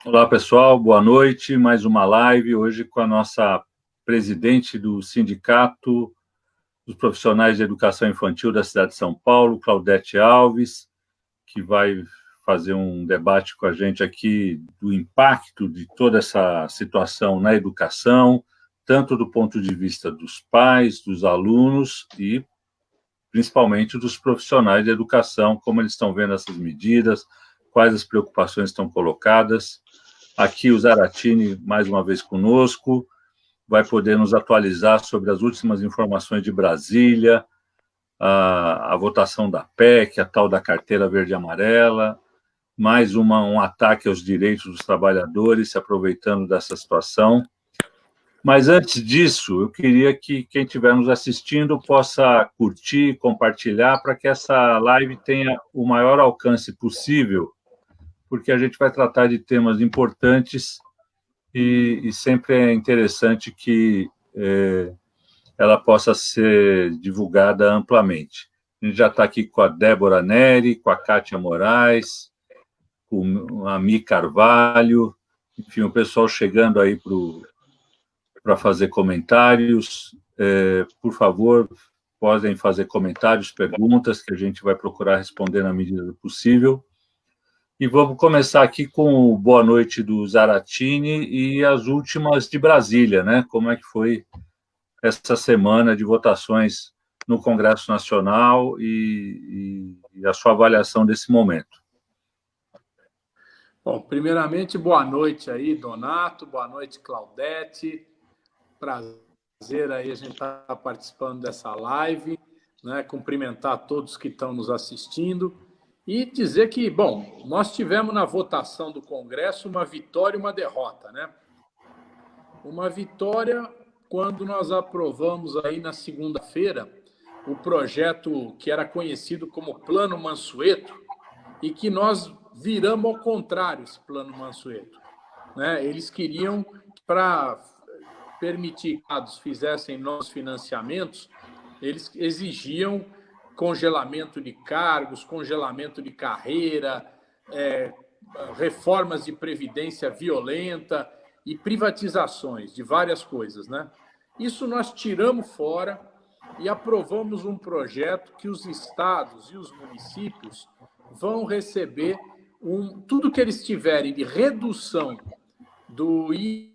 Olá, pessoal, boa noite. Mais uma live hoje com a nossa presidente do Sindicato dos Profissionais de Educação Infantil da cidade de São Paulo, Claudete Alves, que vai fazer um debate com a gente aqui do impacto de toda essa situação na educação, tanto do ponto de vista dos pais, dos alunos e principalmente dos profissionais de educação, como eles estão vendo essas medidas, quais as preocupações estão colocadas. Aqui o Zaratini, mais uma vez conosco, vai poder nos atualizar sobre as últimas informações de Brasília, a votação da PEC, a tal da carteira verde e amarela, mais um ataque aos direitos dos trabalhadores, se aproveitando dessa situação. Mas antes disso, eu queria que quem estiver nos assistindo possa curtir, compartilhar, para que essa live tenha o maior alcance possível, porque a gente vai tratar de temas importantes e sempre é interessante que ela possa ser divulgada amplamente. A gente já está aqui com a Débora Neri, com a Kátia Moraes, com a Mi Carvalho, enfim, o pessoal chegando aí para fazer comentários. Por favor, podem fazer comentários, perguntas, que a gente vai procurar responder na medida do possível. E vamos começar aqui com o boa noite do Zaratini e as últimas de Brasília, né? Como é que foi essa semana de votações no Congresso Nacional e a sua avaliação desse momento? Bom, primeiramente, boa noite aí, Donato, boa noite, Claudete. Prazer aí a gente estar participando dessa live, né? Cumprimentar todos que estão nos assistindo e dizer que, bom, nós tivemos na votação do Congresso uma vitória e uma derrota, né? Uma vitória quando nós aprovamos aí na segunda-feira o projeto que era conhecido como Plano Mansueto e que nós viramos ao contrário esse Plano Mansueto, né? Eles queriam, para permitir que os estados fizessem novos financiamentos, eles exigiam congelamento de cargos, congelamento de carreira, reformas de previdência violenta e privatizações de várias coisas, né? Isso nós tiramos fora e aprovamos um projeto que os estados e os municípios vão receber tudo que eles tiverem de redução do IS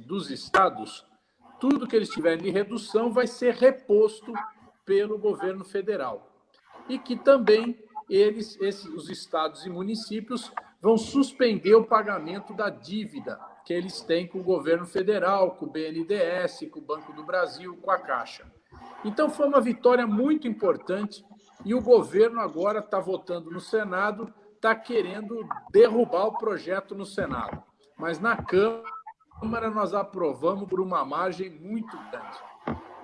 dos estados, tudo que eles tiverem de redução vai ser reposto pelo governo federal. E que também os estados e municípios vão suspender o pagamento da dívida que eles têm com o governo federal, com o BNDES, com o Banco do Brasil, com a Caixa. Então, foi uma vitória muito importante e o governo agora está votando no Senado, está querendo derrubar o projeto no Senado. Mas na Câmara nós aprovamos por uma margem muito grande.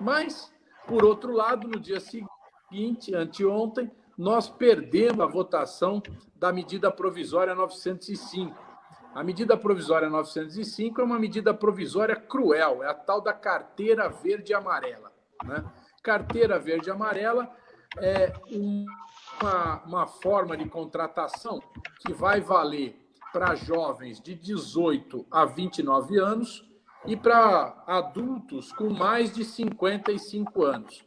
Mas, por outro lado, no dia seguinte, anteontem, nós perdemos a votação da medida provisória 905. A medida provisória 905 é uma medida provisória cruel, é a tal da carteira verde e amarela, né? Carteira verde e amarela é uma forma de contratação que vai valer para jovens de 18 a 29 anos e para adultos com mais de 55 anos.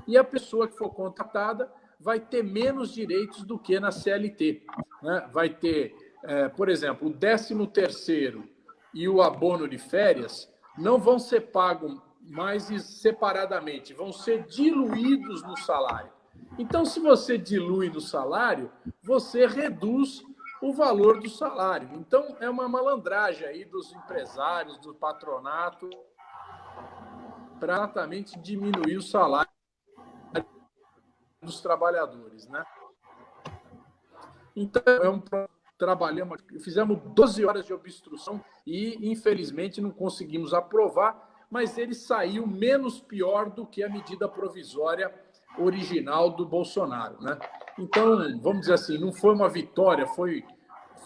E a pessoa que for contratada vai ter menos direitos do que na CLT, né? Vai ter, por exemplo, o 13º e o abono de férias não vão ser pagos mais separadamente, vão ser diluídos no salário. Então, se você dilui no salário, você reduz o valor do salário. Então, é uma malandragem aí dos empresários, do patronato, para exatamente diminuir o salário dos trabalhadores, né? Então, fizemos 12 horas de obstrução e, infelizmente, não conseguimos aprovar, mas ele saiu menos pior do que a medida provisória original do Bolsonaro, né? Então, vamos dizer assim, não foi uma vitória, foi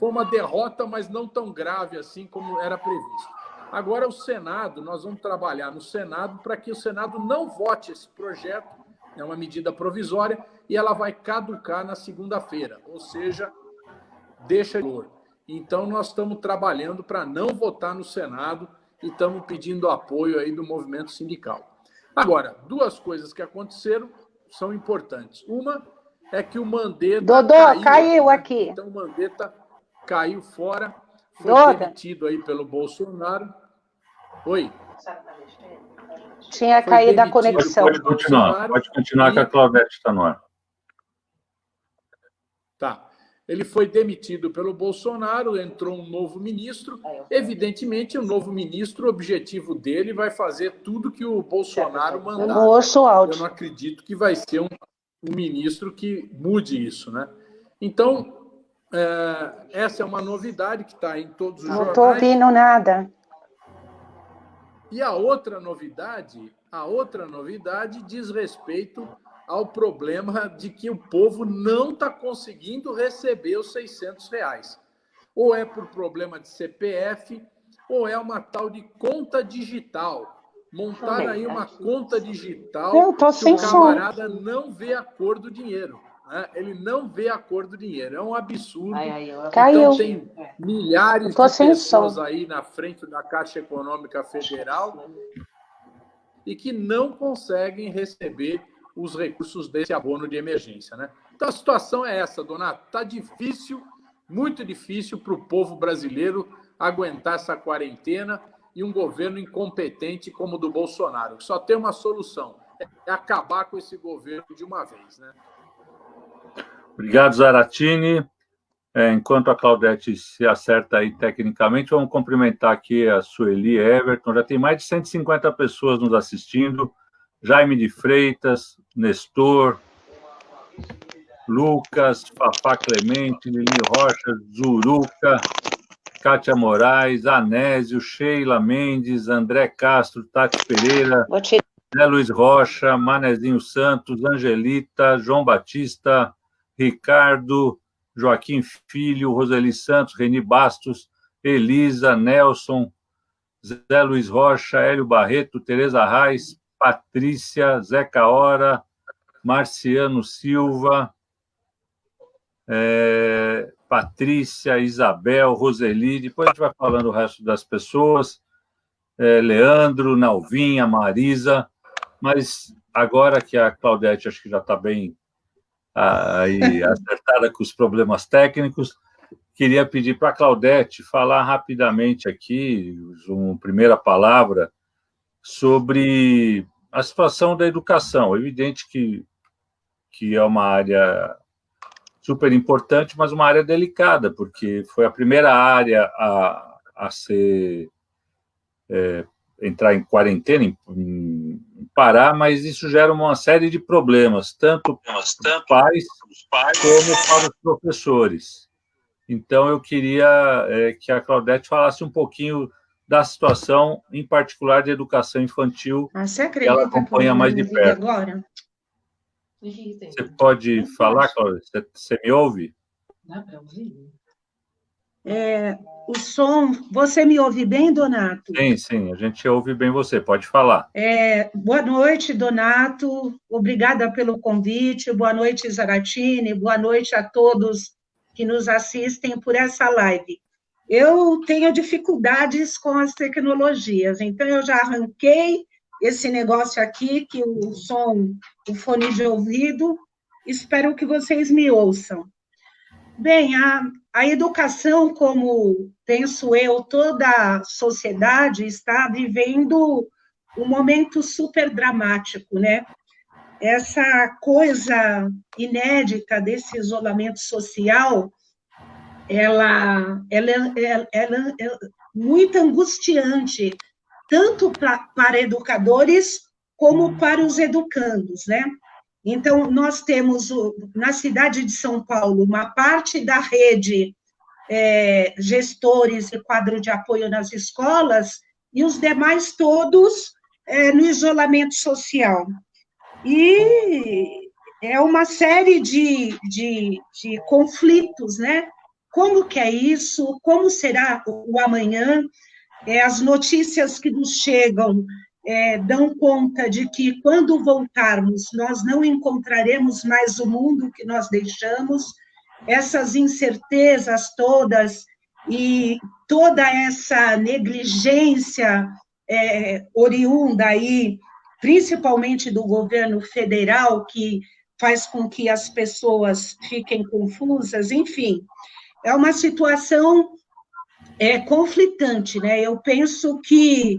uma derrota, mas não tão grave assim como era previsto. Agora, o Senado, nós vamos trabalhar no Senado para que o Senado não vote esse projeto, é uma medida provisória, e ela vai caducar na segunda-feira, ou seja, deixa de valor. Então, nós estamos trabalhando para não votar no Senado e estamos pedindo apoio aí do movimento sindical. Agora, duas coisas que aconteceram são importantes. Uma é que o Mandetta Dodô, caiu aqui. Então, o Mandetta caiu fora, foi demitido aí pelo Bolsonaro. Oi? Tinha caído a conexão. Pode continuar que a Claudete está no ar. Tá. Ele foi demitido pelo Bolsonaro, entrou um novo ministro. Evidentemente, o novo ministro, o objetivo dele vai fazer tudo que o Bolsonaro mandar. Eu não acredito que vai ser um ministro que mude isso, né? Então, essa é uma novidade que está em todos os jornais. Não estou ouvindo nada. E a outra novidade diz respeito ao problema de que o povo não está conseguindo receber os R$600. Ou é por problema de CPF, ou é uma tal de conta digital. Montaram aí uma conta digital que o camarada não vê a cor do dinheiro. Né? Ele não vê a cor do dinheiro. É um absurdo. Caiu. Então, tem milhares de pessoas aí na frente da Caixa Econômica Federal e que não conseguem receber os recursos desse abono de emergência, né? Então, a situação é essa, Donato. Está difícil, muito difícil para o povo brasileiro aguentar essa quarentena e um governo incompetente como o do Bolsonaro, que só tem uma solução, é acabar com esse governo de uma vez, né? Obrigado, Zaratini. Enquanto a Claudete se acerta aí tecnicamente, vamos cumprimentar aqui a Sueli Everton. Já tem mais de 150 pessoas nos assistindo. Jaime de Freitas, Nestor, Lucas, Fafá Clemente, Lili Rocha, Zuruca, Kátia Moraes, Anésio, Sheila Mendes, André Castro, Tati Pereira, Zé Luiz Rocha, Manezinho Santos, Angelita, João Batista, Ricardo, Joaquim Filho, Roseli Santos, Reni Bastos, Elisa, Nelson, Zé Luiz Rocha, Hélio Barreto, Tereza Reis, Patrícia, Zeca Hora, Marciano Silva, Patrícia, Isabel, Roseli, depois a gente vai falando o resto das pessoas, Leandro, Nalvinha, Marisa, mas agora que a Claudete acho que já está bem aí acertada com os problemas técnicos, queria pedir para a Claudete falar rapidamente aqui, uma primeira palavra, sobre a situação da educação. É evidente que é uma área super importante, mas uma área delicada, porque foi a primeira área a ser entrar em quarentena, em parar, mas isso gera uma série de problemas, tanto para os pais como para os professores. Então, eu queria que a Claudete falasse um pouquinho da situação, em particular de educação infantil, que ela acompanha mais de perto. Agora? Você pode falar, Claudete? Você me ouve? Dá para ouvir? O som, você me ouve bem, Donato? Sim, a gente ouve bem você, pode falar. Boa noite, Donato, obrigada pelo convite, boa noite, Zaratini, boa noite a todos que nos assistem por essa live. Eu tenho dificuldades com as tecnologias, então eu já arranquei esse negócio aqui, que o som, o fone de ouvido, espero que vocês me ouçam. Bem, a educação, como penso eu, toda a sociedade está vivendo um momento super dramático, né? Essa coisa inédita desse isolamento social, ela é muito angustiante, tanto para educadores como para os educandos, né? Então, nós temos, na cidade de São Paulo, uma parte da rede gestores e quadro de apoio nas escolas, e os demais todos no isolamento social. E é uma série de conflitos, né? Como que é isso? Como será o amanhã? As notícias que nos chegam dão conta de que, quando voltarmos, nós não encontraremos mais o mundo que nós deixamos. essas incertezas todas e toda essa negligência oriunda aí, principalmente do governo federal, que faz com que as pessoas fiquem confusas, enfim, é uma situação conflitante, né? Eu penso que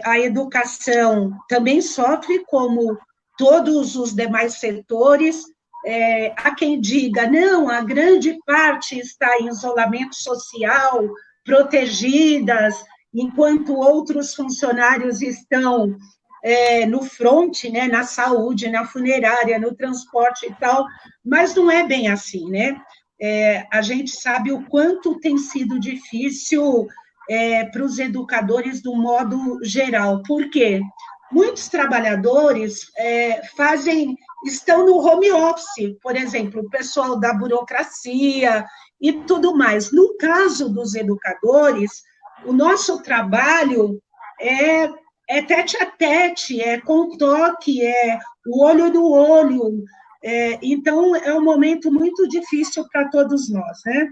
a educação também sofre, como todos os demais setores. Há quem diga, não, a grande parte está em isolamento social, protegidas, enquanto outros funcionários estão no fronte, né, na saúde, na funerária, no transporte e tal, mas não é bem assim, né? A gente sabe o quanto tem sido difícil para os educadores do modo geral. Por quê? Muitos trabalhadores estão no home office, por exemplo, o pessoal da burocracia e tudo mais. No caso dos educadores, o nosso trabalho é tete a tete, é com toque, é o olho no olho. Então, é um momento muito difícil para todos nós, né?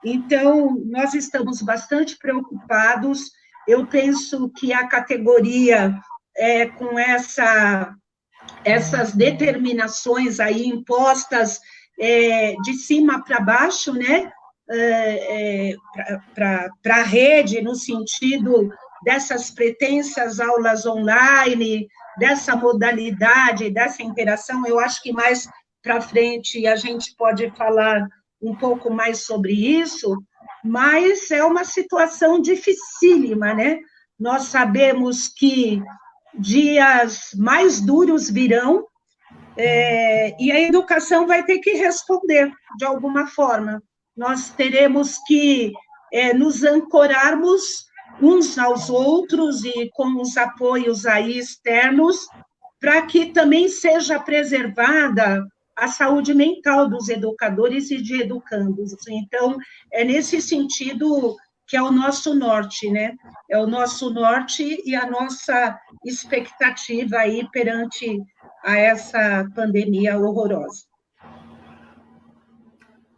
Então, nós estamos bastante preocupados. Eu penso que a categoria, com essas determinações aí impostas de cima para baixo, né? Para a rede, no sentido dessas pretensas aulas online, dessa modalidade, dessa interação, eu acho que mais para frente a gente pode falar um pouco mais sobre isso, mas é uma situação dificílima, né? Nós sabemos que dias mais duros virão, e a educação vai ter que responder de alguma forma. Nós teremos que nos ancorarmos uns aos outros e com os apoios aí externos, para que também seja preservada a saúde mental dos educadores e de educandos. Então, é nesse sentido que é o nosso norte, né? É o nosso norte e a nossa expectativa aí perante a essa pandemia horrorosa.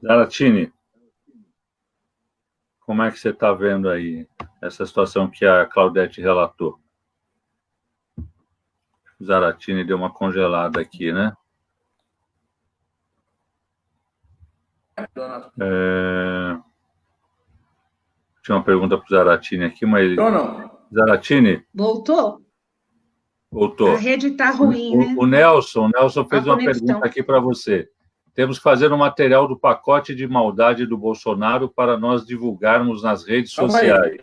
Zaratini, como é que você está vendo aí essa situação que a Claudete relatou? Zaratini deu uma congelada aqui, né? Tinha uma pergunta para o Zaratini aqui, mas... Não. Zaratini? Voltou? Voltou. A rede está ruim, né? O Nelson fez uma pergunta aqui para você. Temos que fazer um material do pacote de maldade do Bolsonaro para nós divulgarmos nas redes sociais.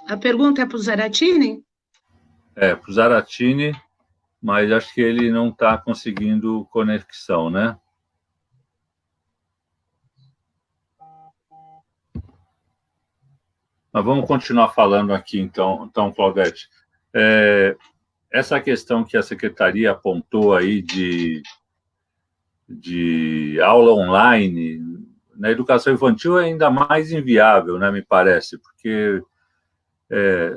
A pergunta é para o Zaratini? Para o Zaratini, mas acho que ele não está conseguindo conexão, né? Mas vamos continuar falando aqui, então Claudete. Essa questão que a Secretaria apontou aí de aula online, na educação infantil é ainda mais inviável, né, me parece, porque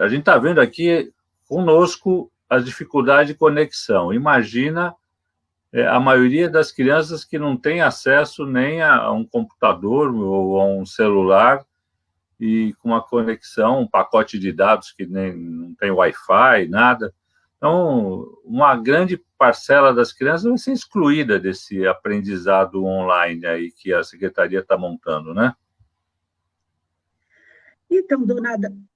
a gente está vendo aqui conosco as dificuldades de conexão. Imagina a maioria das crianças que não tem acesso nem a um computador ou a um celular, e com uma conexão, um pacote de dados que não tem Wi-Fi, nada. Então, uma grande parcela das crianças vai ser excluída desse aprendizado online aí que a Secretaria está montando, né? Então,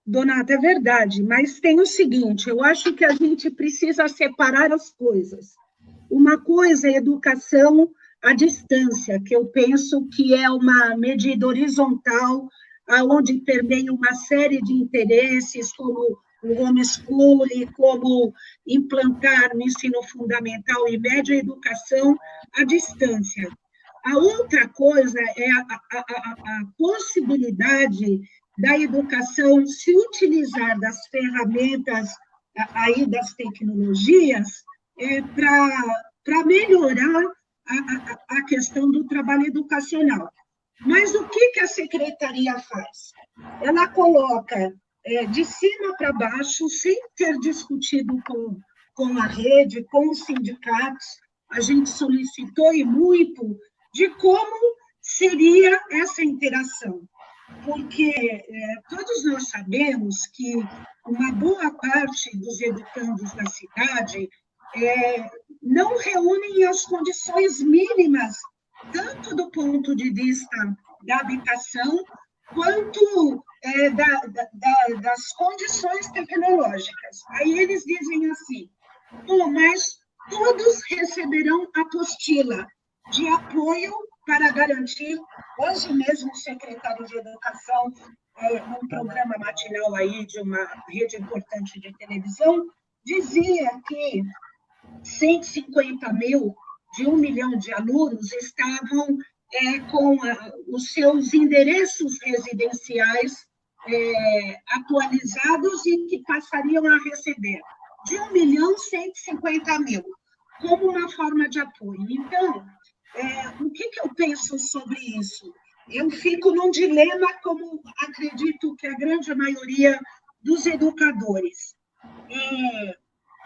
Donata, é verdade, mas tem o seguinte, eu acho que a gente precisa separar as coisas. Uma coisa é educação à distância, que eu penso que é uma medida horizontal, onde permeia uma série de interesses, como o homeschooling, como implantar no ensino fundamental e médio a educação à distância. A outra coisa é a possibilidade da educação se utilizar das ferramentas aí das tecnologias para melhorar a questão do trabalho educacional. Mas o que a Secretaria faz? Ela coloca de cima para baixo, sem ter discutido com a rede, com os sindicatos. A gente solicitou e muito de como seria essa interação, porque todos nós sabemos que uma boa parte dos educandos da cidade não reúnem as condições mínimas, tanto do ponto de vista da habitação, quanto das condições tecnológicas. Aí eles dizem assim, bom, mas todos receberão apostila de apoio para garantir, hoje mesmo o secretário de Educação, num programa matinal aí de uma rede importante de televisão, dizia que 150 mil de 1 milhão de alunos estavam com os seus endereços residenciais atualizados e que passariam a receber de 1.150.000 como uma forma de apoio. Então, o que eu penso sobre isso? Eu fico num dilema, como acredito que a grande maioria dos educadores.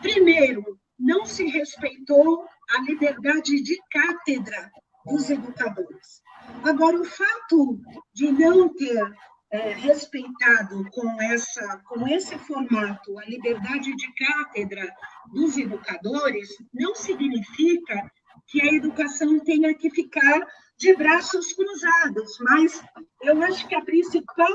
Primeiro, não se respeitou a liberdade de cátedra dos educadores. Agora, o fato de não ter respeitado com esse formato a liberdade de cátedra dos educadores não significa que a educação tenha que ficar de braços cruzados, mas eu acho que a principal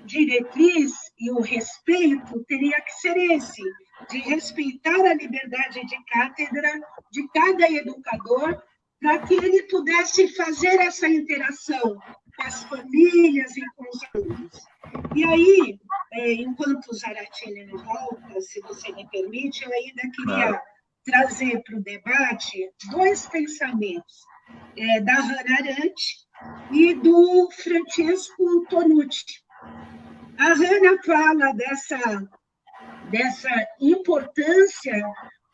diretriz e o respeito teria que ser esse, de respeitar a liberdade de cátedra de cada educador, para que ele pudesse fazer essa interação com as famílias e com os alunos. E aí, enquanto o Zaratini não volta, se você me permite, eu ainda queria trazer para o debate 2 pensamentos, da Hannah Arendt e do Francesco Tonucci. A Hannah fala dessa importância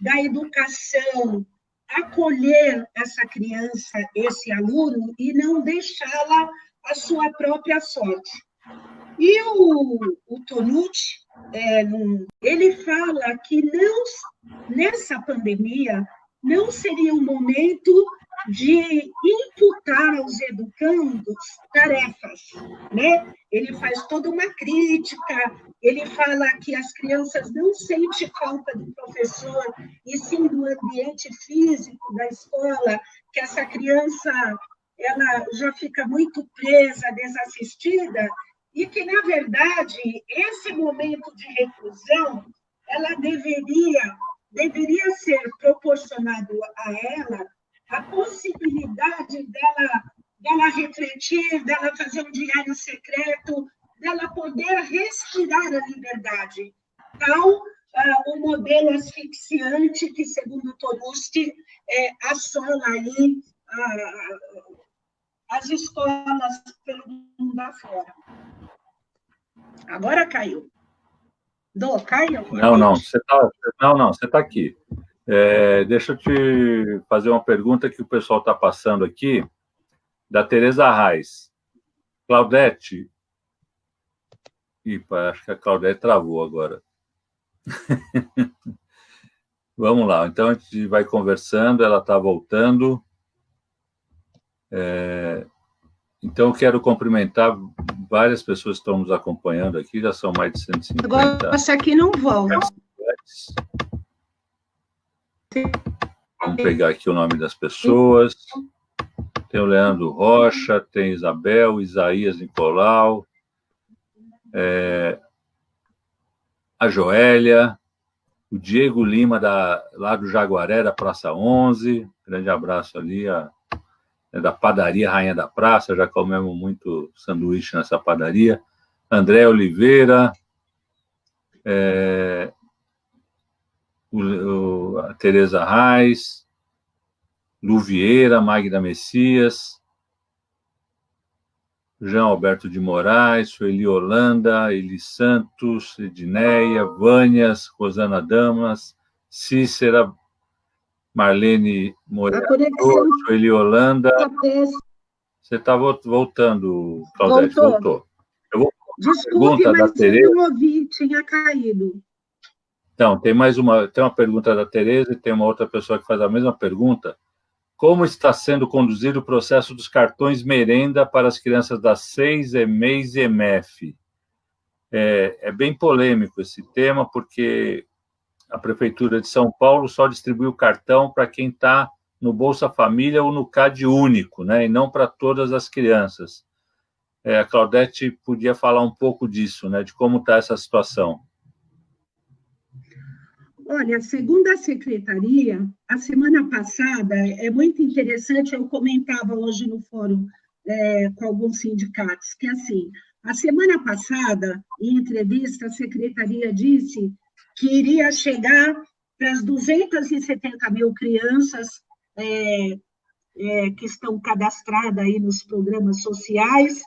da educação, acolher essa criança, esse aluno, e não deixá-la à sua própria sorte. E o Tonucci, ele fala que nessa pandemia não seria o momento de imputar aos educandos tarefas, né? Ele faz toda uma crítica, ele fala que as crianças não sentem falta do professor, e sim do ambiente físico da escola, que essa criança ela já fica muito presa, desassistida, e que, na verdade, esse momento de reclusão, ela deveria ser proporcionado a ela a possibilidade dela refletir, dela fazer um diário secreto, dela poder respirar a liberdade. Então, o modelo asfixiante que, segundo Tonucci, assola aí as escolas pelo mundo afora. Agora caiu. Caiu? Não, você está aqui. Deixa eu te fazer uma pergunta que o pessoal está passando aqui, da Tereza Reis. Claudete. Acho que a Claudete travou agora. Vamos lá, então a gente vai conversando, ela está voltando. Então, eu quero cumprimentar várias pessoas que estão nos acompanhando aqui, já são mais de 150. Agora, essa aqui não volta. Vamos pegar aqui o nome das pessoas. Tem o Leandro Rocha, tem Isabel, Isaías Nicolau, a Joélia, o Diego Lima, lá do Jaguaré, da Praça 11. Grande abraço ali, da padaria Rainha da Praça, já comemos muito sanduíche nessa padaria. André Oliveira, a Tereza Reis, Lu Vieira, Magda Messias, Jean Alberto de Moraes, Sueli Holanda, Eli Santos, Edneia, Vânias, Rosana Damas, Cícera, Marlene Moreira, Sueli Holanda. Você está voltando, Claudete, voltou. Eu vou Desculpe, mas eu não ouvi, tinha caído. Então, tem uma pergunta da Tereza e tem uma outra pessoa que faz a mesma pergunta. Como está sendo conduzido o processo dos cartões merenda para as crianças das 6, EMEIs e EMEF? É bem polêmico esse tema, porque a Prefeitura de São Paulo só distribui o cartão para quem está no Bolsa Família ou no CAD único, né, e não para todas as crianças. A Claudete podia falar um pouco disso, né, de como está essa situação. Olha, segundo a Secretaria, a semana passada, é muito interessante, eu comentava hoje no fórum com alguns sindicatos, que assim, a semana passada, em entrevista, a Secretaria disse que iria chegar para as 270 mil crianças que estão cadastradas aí nos programas sociais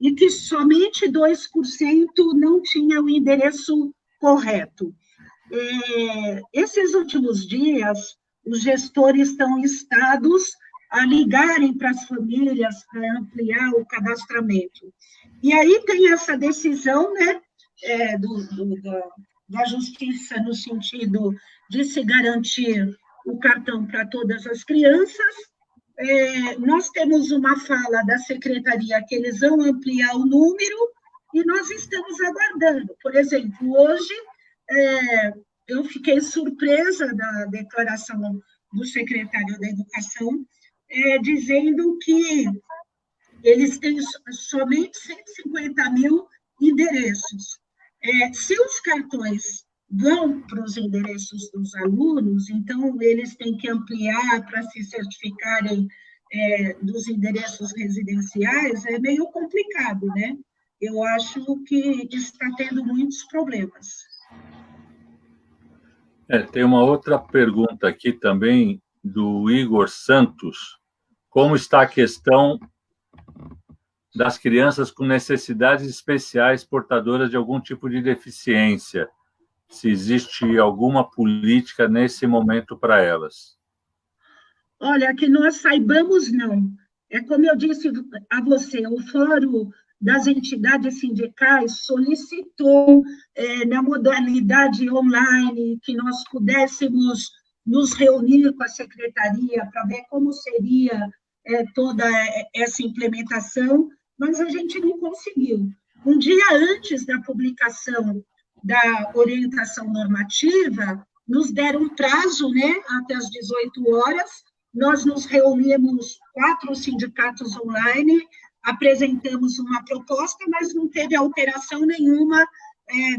e que somente 2% não tinha o endereço correto. Esses últimos dias, os gestores estão instados a ligarem para as famílias para ampliar o cadastramento. E aí tem essa decisão, né, da Justiça no sentido de se garantir o cartão para todas as crianças. Nós temos uma fala da Secretaria que eles vão ampliar o número e nós estamos aguardando. Por exemplo, hoje eu fiquei surpresa da declaração do secretário da Educação, dizendo que eles têm somente 150 mil endereços. Se os cartões vão para os endereços dos alunos, então eles têm que ampliar para se certificarem dos endereços residenciais, é meio complicado, né? Eu acho que está tendo muitos problemas. Tem uma outra pergunta aqui também, do Igor Santos. Como está a questão das crianças com necessidades especiais portadoras de algum tipo de deficiência? Se existe alguma política nesse momento para elas? Olha, que nós saibamos, não. É como eu disse a você, o Fórum das Entidades Sindicais solicitou, na modalidade online, que nós pudéssemos nos reunir com a Secretaria para ver como seria toda essa implementação, mas a gente não conseguiu. Um dia antes da publicação da orientação normativa, nos deram um prazo, né, até as 18 horas, nós nos reunimos 4 sindicatos online, apresentamos uma proposta, mas não teve alteração nenhuma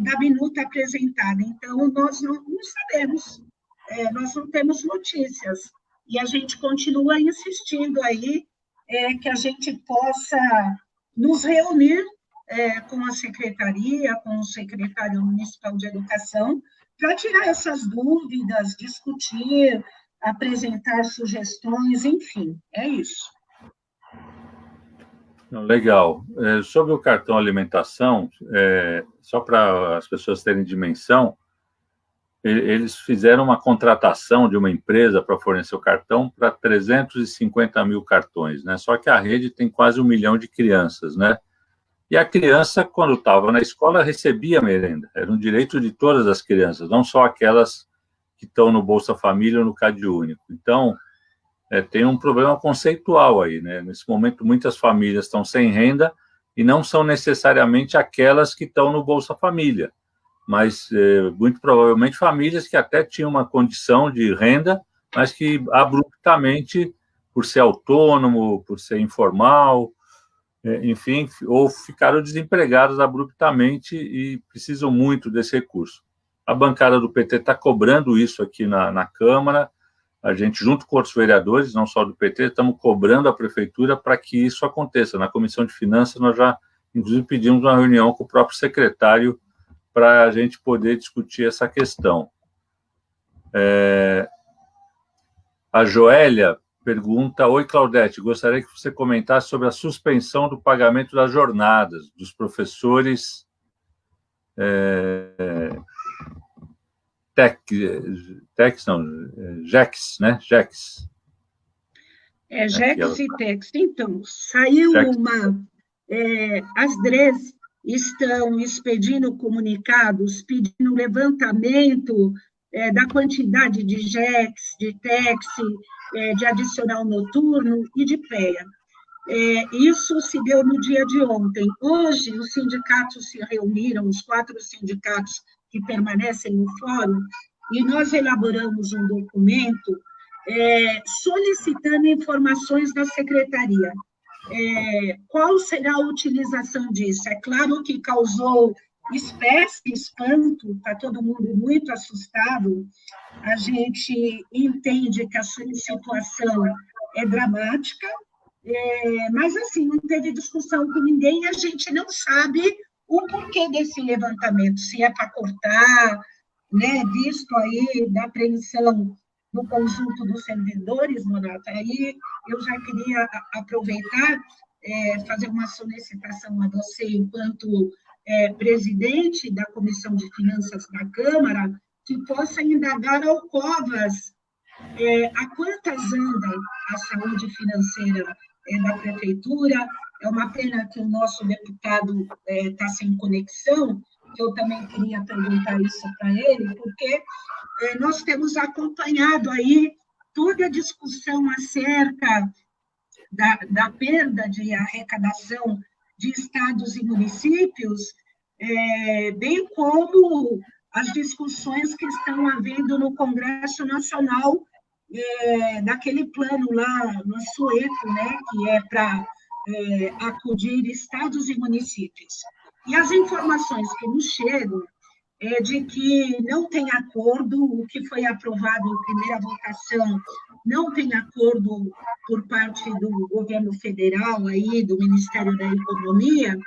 da minuta apresentada. Então, nós não sabemos, nós não temos notícias. E a gente continua insistindo aí que a gente possa nos reunir com a Secretaria, com o Secretário Municipal de Educação, para tirar essas dúvidas, discutir, apresentar sugestões, enfim, é isso. Legal. Sobre o cartão alimentação, só para as pessoas terem dimensão, eles fizeram uma contratação de uma empresa para fornecer o cartão para 350 mil cartões, né? Só que a rede tem quase 1 milhão de crianças, né? E a criança, quando estava na escola, recebia merenda. Era um direito de todas as crianças, não só aquelas que estão no Bolsa Família ou no CAD único. Então, tem um problema conceitual aí, né? Nesse momento, muitas famílias estão sem renda e não são necessariamente aquelas que estão no Bolsa Família, mas muito provavelmente famílias que até tinham uma condição de renda, mas que abruptamente, por ser autônomo, por ser informal, enfim, ou ficaram desempregados abruptamente e precisam muito desse recurso. A bancada do PT está cobrando isso aqui na Câmara, a gente, junto com outros vereadores, não só do PT, estamos cobrando a Prefeitura para que isso aconteça. Na Comissão de Finanças, nós já, inclusive, pedimos uma reunião com o próprio secretário para a gente poder discutir essa questão. A Joélia pergunta: oi, Claudete, gostaria que você comentasse sobre a suspensão do pagamento das jornadas dos professores GECs, né? GECs. GECs e TECs. Então, saiu as DREs estão expedindo comunicados, pedindo levantamento da quantidade de JECs, de TECs, de adicional noturno e de PEA. Isso se deu no dia de ontem. Hoje, os sindicatos se reuniram, os 4 sindicatos que permanecem no fórum, e nós elaboramos um documento solicitando informações da secretaria. Qual será a utilização disso? É claro que causou espécie, espanto, está todo mundo muito assustado, a gente entende que a situação é dramática, mas, assim, não teve discussão com ninguém, a gente não sabe o porquê desse levantamento, se é para cortar, né, visto aí da apreensão do conjunto dos servidores, Nonata. Aí eu já queria aproveitar, fazer uma solicitação a você, enquanto presidente da Comissão de Finanças da Câmara, que possa indagar ao Covas a quantas anda a saúde financeira da Prefeitura. É uma pena que o nosso deputado está sem conexão, que eu também queria perguntar isso para ele, porque nós temos acompanhado aí toda a discussão acerca da perda de arrecadação de estados e municípios, bem como as discussões que estão havendo no Congresso Nacional, daquele plano lá no Sueto, né, que é para acudir estados e municípios. E as informações que nos chegam é de que não tem acordo, o que foi aprovado em primeira votação não tem acordo por parte do governo federal, aí, do Ministério da Economia,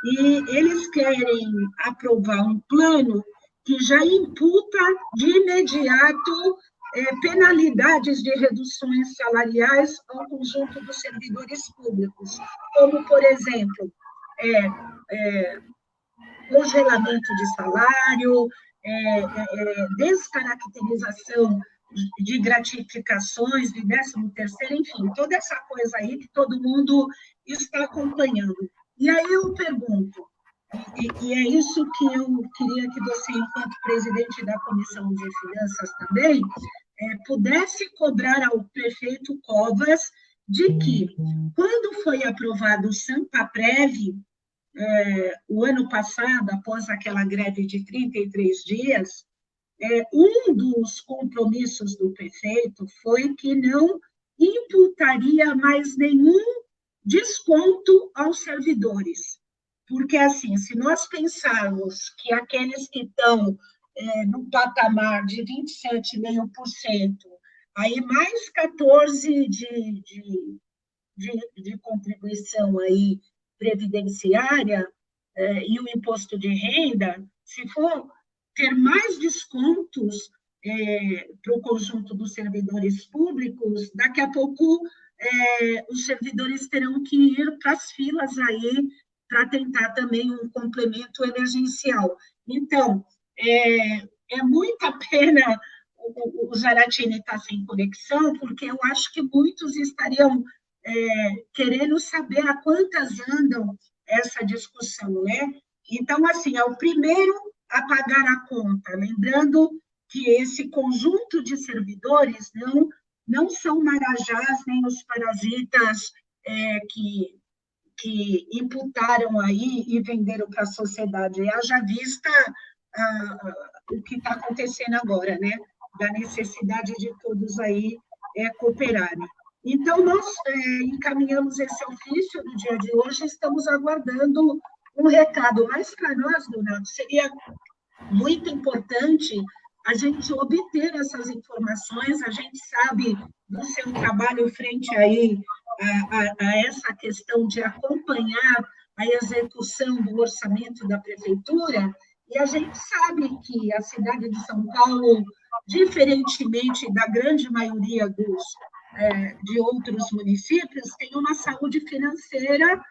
e eles querem aprovar um plano que já imputa de imediato penalidades de reduções salariais ao conjunto dos servidores públicos, como, por exemplo, congelamento de salário, descaracterização de gratificações, de 13º, enfim, toda essa coisa aí que todo mundo está acompanhando. E aí eu pergunto, e é isso que eu queria que você, enquanto presidente da Comissão de Finanças também, pudesse cobrar ao prefeito Covas de que, quando foi aprovado o Sampaprev, o ano passado, após aquela greve de 33 dias, um dos compromissos do prefeito foi que não imputaria mais nenhum desconto aos servidores. Porque, assim, se nós pensarmos que aqueles que estão no patamar de 27,5%, aí mais 14% de contribuição aí previdenciária e o imposto de renda, se for ter mais descontos para o conjunto dos servidores públicos, daqui a pouco os servidores terão que ir para as filas aí para tentar também um complemento emergencial. Então, é muita pena o Zaratini estar sem conexão, porque eu acho que muitos estariam querendo saber a quantas andam essa discussão, né? Então, assim, é o primeiro a pagar a conta, lembrando que esse conjunto de servidores não são marajás nem os parasitas que imputaram aí e venderam para a sociedade. Haja vista o que está acontecendo agora, né? Da necessidade de todos aí cooperarem. Então, nós encaminhamos esse ofício no dia de hoje, estamos aguardando um recado, mas para nós, Donato, seria muito importante a gente obter essas informações, a gente sabe do seu trabalho frente aí a essa questão de acompanhar a execução do orçamento da prefeitura, e a gente sabe que a cidade de São Paulo, diferentemente da grande maioria de outros municípios, tem uma saúde financeira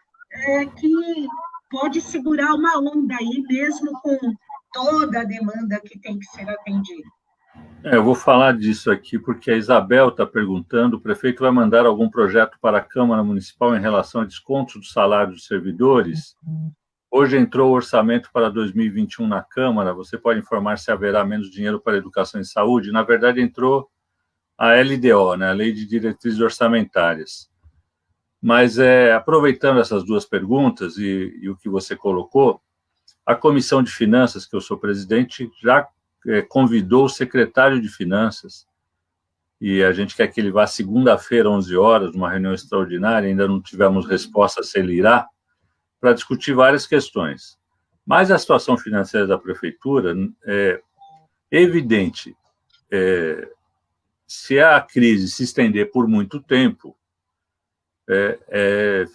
que pode segurar uma onda aí, mesmo com toda a demanda que tem que ser atendida. Eu vou falar disso aqui, porque a Isabel está perguntando, o prefeito vai mandar algum projeto para a Câmara Municipal em relação a descontos do salário dos servidores? Hoje entrou o orçamento para 2021 na Câmara. Você pode informar se haverá menos dinheiro para educação e saúde? Na verdade, entrou a LDO, né, a Lei de Diretrizes Orçamentárias. Mas, aproveitando essas duas perguntas e o que você colocou, a Comissão de Finanças, que eu sou presidente, já convidou o secretário de Finanças, e a gente quer que ele vá segunda-feira, 11 horas, numa reunião extraordinária, ainda não tivemos resposta se ele irá, para discutir várias questões. Mas a situação financeira da Prefeitura é evidente. Se a crise se estender por muito tempo,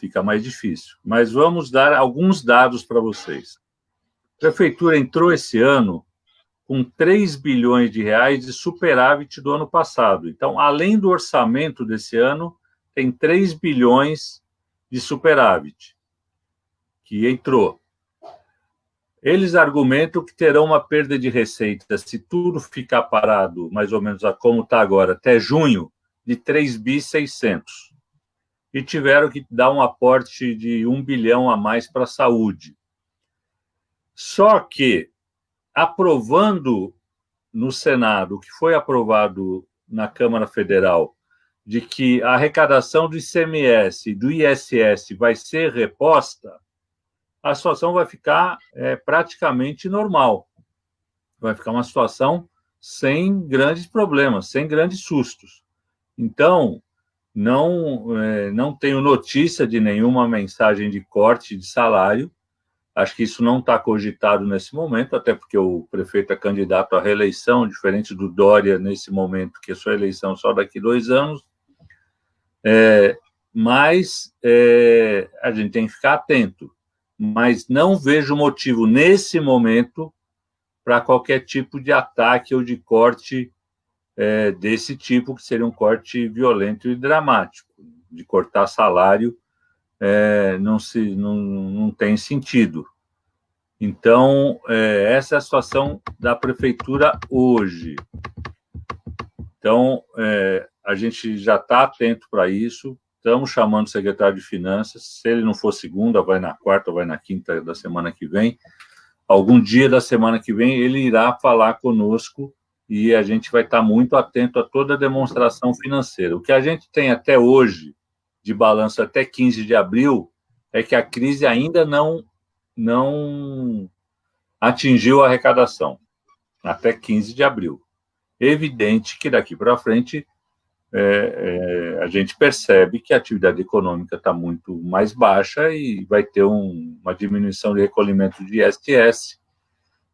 fica mais difícil. Mas vamos dar alguns dados para vocês. A Prefeitura entrou esse ano com 3 bilhões de reais de superávit do ano passado. Então, além do orçamento desse ano, tem 3 bilhões de superávit que entrou. Eles argumentam que terão uma perda de receita, se tudo ficar parado, mais ou menos a como está agora, até junho, de 3.600 bi. E tiveram que dar um aporte de 1 bilhão a mais para a saúde. Só que, aprovando no Senado, o que foi aprovado na Câmara Federal, de que a arrecadação do ICMS e do ISS vai ser reposta, a situação vai ficar praticamente normal. Vai ficar uma situação sem grandes problemas, sem grandes sustos. Então, não tenho notícia de nenhuma mensagem de corte de salário. Acho que isso não está cogitado nesse momento, até porque o prefeito é candidato à reeleição, diferente do Dória nesse momento, que a sua eleição só daqui 2 anos. Mas a gente tem que ficar atento. Mas não vejo motivo, nesse momento, para qualquer tipo de ataque ou de corte desse tipo, que seria um corte violento e dramático. De cortar salário não tem sentido. Então, essa é a situação da Prefeitura hoje. Então, a gente já está atento para isso. Estamos chamando o secretário de Finanças. Se ele não for segunda, vai na quarta ou vai na quinta da semana que vem. Algum dia da semana que vem, ele irá falar conosco e a gente vai estar muito atento a toda a demonstração financeira. O que a gente tem até hoje, de balanço até 15 de abril, é que a crise ainda não atingiu a arrecadação, até 15 de abril. É evidente que daqui para frente a gente percebe que a atividade econômica está muito mais baixa e vai ter uma diminuição de recolhimento de ISS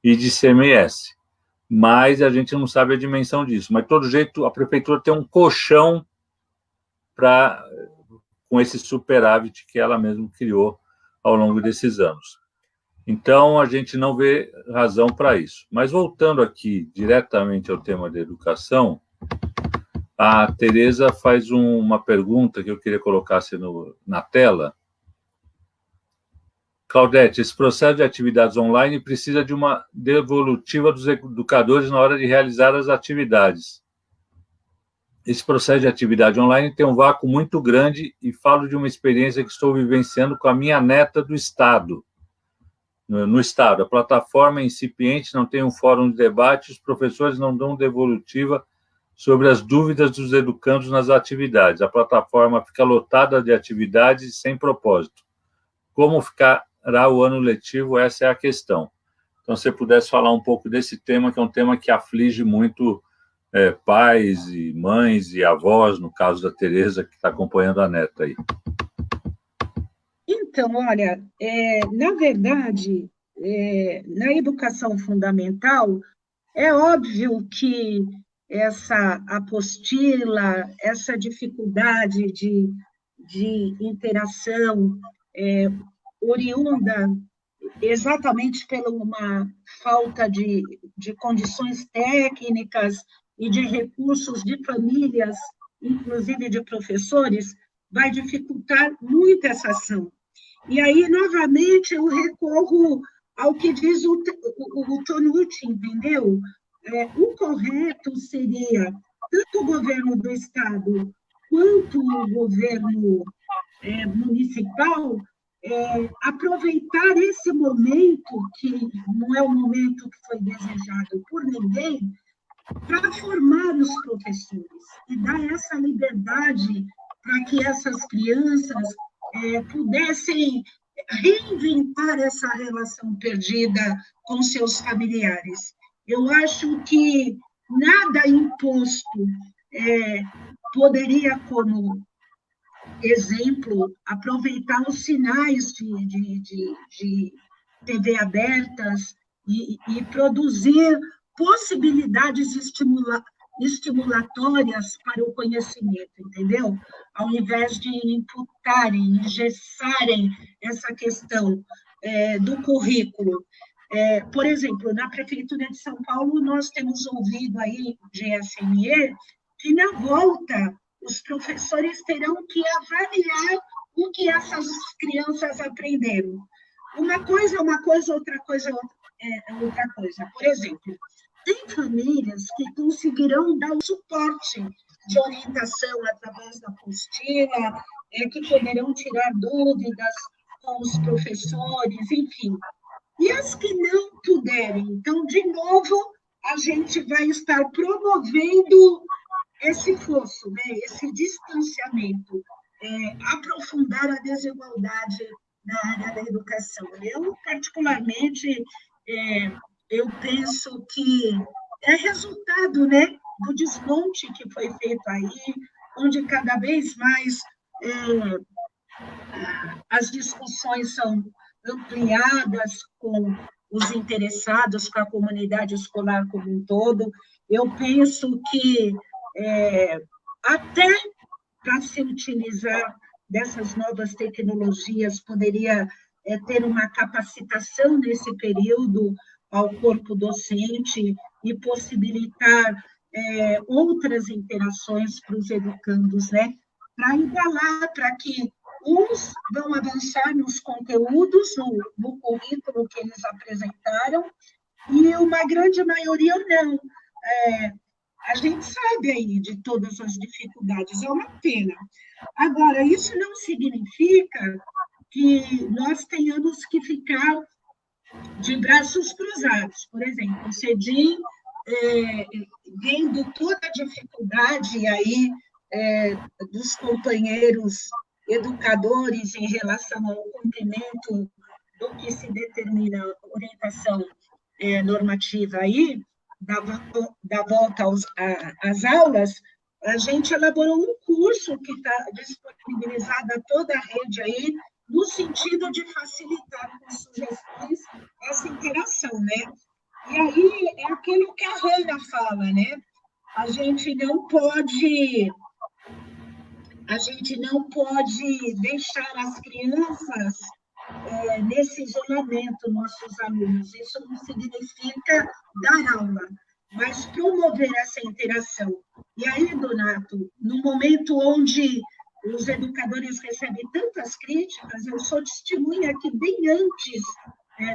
e de ICMS. Mas a gente não sabe a dimensão disso. Mas, de todo jeito, a Prefeitura tem um colchão com esse superávit que ela mesma criou ao longo desses anos. Então, a gente não vê razão para isso. Mas, voltando aqui diretamente ao tema da educação, a Tereza faz uma pergunta que eu queria colocar na tela. Claudete, esse processo de atividades online precisa de uma devolutiva dos educadores na hora de realizar as atividades. Esse processo de atividade online tem um vácuo muito grande e falo de uma experiência que estou vivenciando com a minha neta do Estado. No Estado, a plataforma é incipiente, não tem um fórum de debate, os professores não dão devolutiva sobre as dúvidas dos educandos nas atividades. A plataforma fica lotada de atividades sem propósito. Como ficará o ano letivo? Essa é a questão. Então, se você pudesse falar um pouco desse tema, que é um tema que aflige muito pais e mães e avós, no caso da Tereza, que está acompanhando a neta aí. Então, olha, na verdade, na educação fundamental, é óbvio que essa apostila, essa dificuldade de interação oriunda exatamente pela uma falta de condições técnicas e de recursos de famílias, inclusive de professores, vai dificultar muito essa ação. E aí, novamente, eu recorro ao que diz o Tonucci, entendeu? O correto seria tanto o governo do Estado quanto o governo municipal aproveitar esse momento, que não é um momento que foi desejado por ninguém, para formar os professores e dar essa liberdade para que essas crianças pudessem reinventar essa relação perdida com seus familiares. Eu acho que nada imposto poderia, como exemplo, aproveitar os sinais de TV abertas e produzir possibilidades estimulatórias para o conhecimento, entendeu? Ao invés de imputarem, engessarem essa questão do currículo. Por exemplo, na Prefeitura de São Paulo, nós temos ouvido aí, GSME, que na volta os professores terão que avaliar o que essas crianças aprenderam. Uma coisa é uma coisa, outra coisa é outra coisa. Por exemplo, tem famílias que conseguirão dar o suporte de orientação através da apostila, que poderão tirar dúvidas com os professores, enfim. E as que não puderem, então, de novo, a gente vai estar promovendo esse fosso, né? Esse distanciamento, aprofundar a desigualdade na área da educação. Eu, particularmente, eu penso que é resultado, né, do desmonte que foi feito aí, onde cada vez mais as discussões são ampliadas com os interessados, com a comunidade escolar como um todo. Eu penso que até para se utilizar dessas novas tecnologias, poderia ter uma capacitação nesse período ao corpo docente e possibilitar outras interações para os educandos, né? Para igualar, para que uns vão avançar nos conteúdos, no currículo que eles apresentaram, e uma grande maioria não. A gente sabe aí de todas as dificuldades, é uma pena. Agora, isso não significa que nós tenhamos que ficar de braços cruzados. Por exemplo, o CEDIM, vendo toda a dificuldade aí dos companheiros educadores em relação ao cumprimento do que se determina orientação normativa aí, da volta às aulas, a gente elaborou um curso que está disponibilizado a toda a rede aí, no sentido de facilitar com sugestões essa interação, né? E aí é aquilo que a Hanna fala, né? A gente não pode deixar as crianças nesse isolamento, nossos alunos. Isso não significa dar aula, mas promover essa interação. E aí, Donato, no momento onde os educadores recebem tantas críticas, eu sou testemunha que bem antes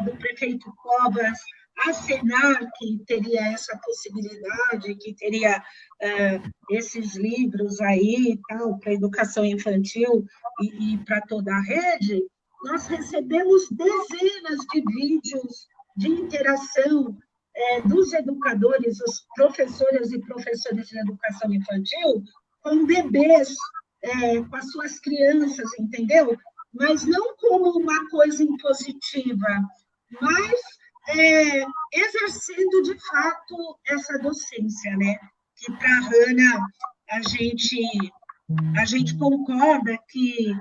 do prefeito Covas acenar que teria essa possibilidade, que teria esses livros aí, tal, para a educação infantil e para toda a rede, nós recebemos dezenas de vídeos de interação dos educadores, os professores e professores de educação infantil, com bebês, com as suas crianças, entendeu? Mas não como uma coisa impositiva, mas exercendo, de fato, essa docência, né? Que, para a Hanna, a gente concorda que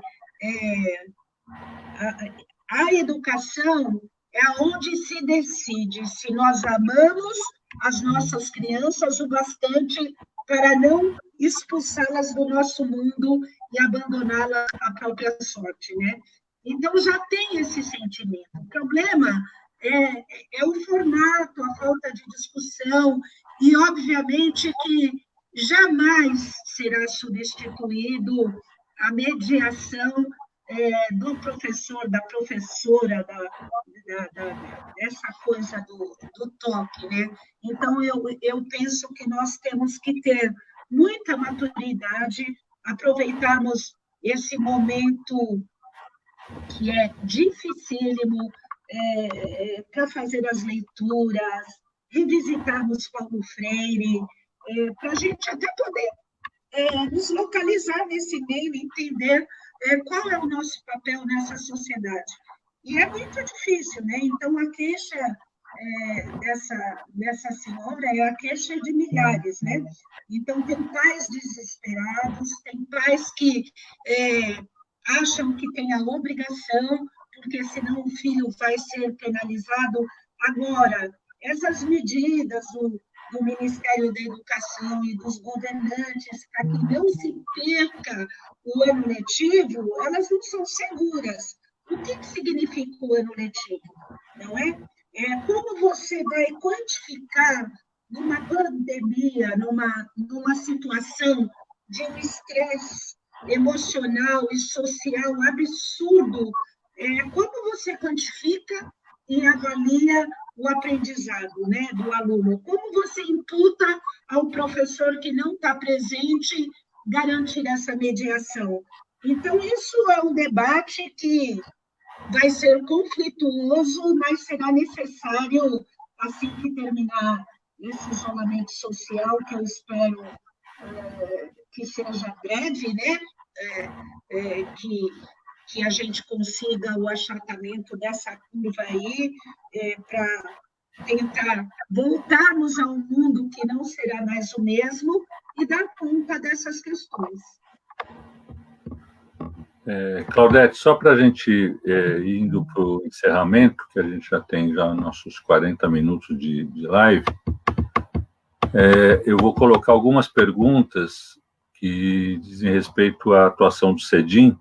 a educação é onde se decide se nós amamos as nossas crianças o bastante para não expulsá-las do nosso mundo e abandoná-las à própria sorte, né? Então, já tem esse sentimento. O problema é o formato, a falta de discussão, e, obviamente, que jamais será substituído a mediação do professor, da professora, dessa coisa do toque, né? Então, eu penso que nós temos que ter muita maturidade, aproveitarmos esse momento que é dificílimo, para fazer as leituras, revisitarmos Paulo Freire, para a gente até poder nos localizar nesse meio, entender qual é o nosso papel nessa sociedade. E é muito difícil, né? Então, a queixa dessa senhora é a queixa de milhares, né? Então, tem pais desesperados, tem pais que acham que têm a obrigação, porque senão o filho vai ser penalizado. Agora, essas medidas do Ministério da Educação e dos governantes para que não se perca o ano letivo, elas não são seguras. O que significa o ano letivo? Não é? Como você vai quantificar numa pandemia, numa situação de um estresse emocional e social absurdo, como você quantifica e avalia o aprendizado, né, do aluno? Como você imputa ao professor que não está presente garantir essa mediação? Então, isso é um debate que vai ser conflituoso, mas será necessário, assim que terminar esse isolamento social, que eu espero que seja breve, né? Que a gente consiga o achatamento dessa curva aí, para tentar voltarmos a um mundo que não será mais o mesmo e dar conta dessas questões. Claudete, só para a gente ir indo para o encerramento, que a gente já tem nossos 40 minutos de live, eu vou colocar algumas perguntas que dizem respeito à atuação do CEDIM,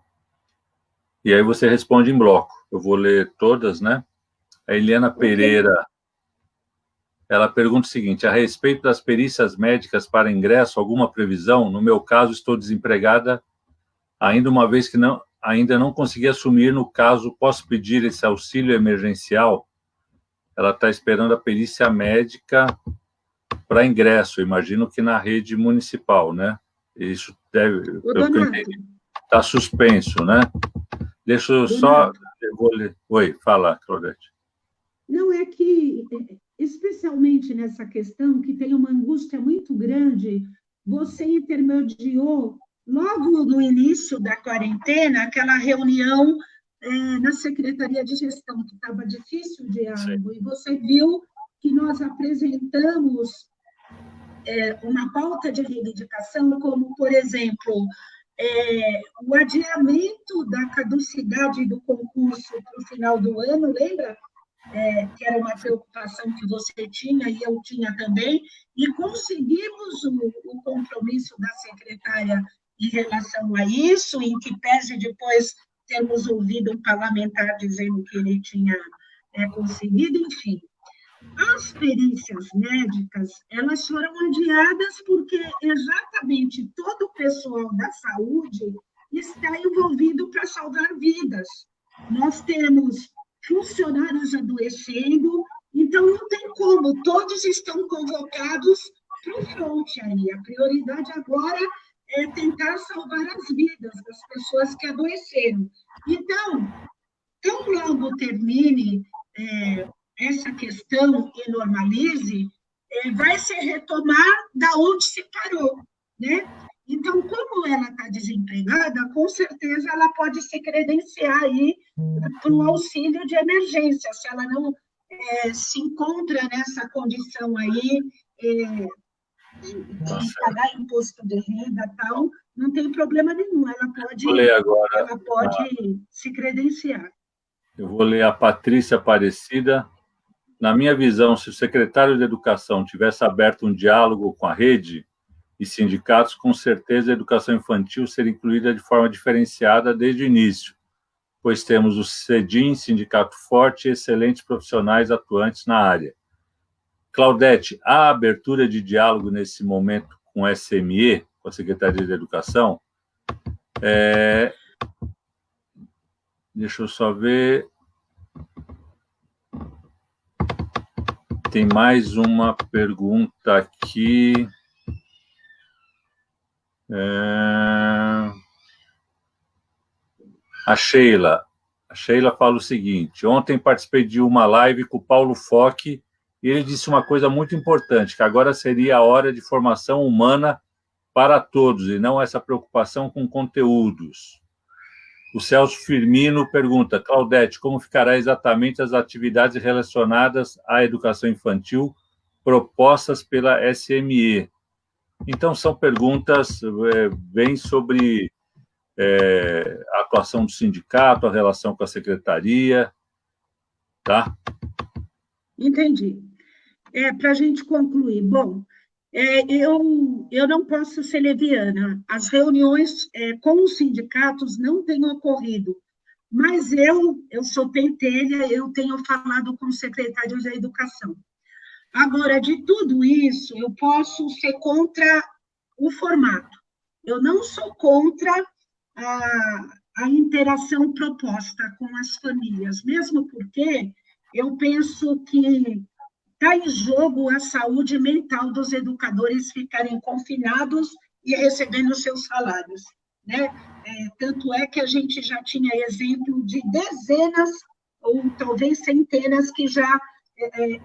e aí você responde em bloco. Eu vou ler todas, né? A Eliana Pereira, ela pergunta o seguinte: a respeito das perícias médicas para ingresso, alguma previsão? No meu caso, estou desempregada ainda, uma vez que ainda não consegui assumir. No caso, posso pedir esse auxílio emergencial? Ela está esperando a perícia médica para ingresso, imagino que na rede municipal, né? Isso deve, pelo que eu entendi, está suspenso, né? Deixa eu só... Eu vou ler. Oi, fala, Claudete. Não, é que, especialmente nessa questão, que tem uma angústia muito grande, você intermediou, logo no início da quarentena, aquela reunião na Secretaria de Gestão, que estava difícil o diálogo, e você viu que nós apresentamos uma pauta de reivindicação, como, por exemplo, o adiamento da caducidade do concurso para o final do ano, lembra? Que era uma preocupação que você tinha e eu tinha também, e conseguimos o compromisso da secretária em relação a isso, em que pese depois termos ouvido um parlamentar dizendo que ele tinha conseguido, enfim. As perícias médicas, elas foram adiadas porque exatamente todo o pessoal da saúde está envolvido para salvar vidas. Nós temos funcionários adoecendo, então não tem como, todos estão convocados para o fronte aí. A prioridade agora é tentar salvar as vidas das pessoas que adoeceram. Então, tão logo termine essa questão e normalize, vai se retomar da onde se parou, né? Então, como ela está desempregada, com certeza ela pode se credenciar aí para o auxílio de emergência, se ela não se encontra nessa condição aí de pagar imposto de renda e tal, não tem problema nenhum, ela pode se credenciar. Eu vou ler a Patrícia Aparecida. Na minha visão, se o secretário de Educação tivesse aberto um diálogo com a rede e sindicatos, com certeza a educação infantil seria incluída de forma diferenciada desde o início, pois temos o CEDIM, sindicato forte e excelentes profissionais atuantes na área. Claudete, há abertura de diálogo nesse momento com o SME, com a Secretaria de Educação? Deixa eu só ver. Tem mais uma pergunta aqui. A Sheila. A Sheila fala o seguinte: ontem participei de uma live com o Paulo Foch e ele disse uma coisa muito importante, que agora seria a hora de formação humana para todos e não essa preocupação com conteúdos. O Celso Firmino pergunta: Claudete, como ficará exatamente as atividades relacionadas à educação infantil propostas pela SME? Então, são perguntas bem sobre a atuação do sindicato, a relação com a secretaria, tá? Entendi. Para a gente concluir, bom, eu não posso ser leviana, as reuniões com os sindicatos não têm ocorrido, mas eu sou pentelha, eu tenho falado com o secretário da Educação. Agora, de tudo isso, eu posso ser contra o formato, eu não sou contra a interação proposta com as famílias, mesmo porque eu penso que está em jogo a saúde mental dos educadores ficarem confinados e recebendo seus salários, né? Tanto é que a gente já tinha exemplo de dezenas ou talvez centenas que já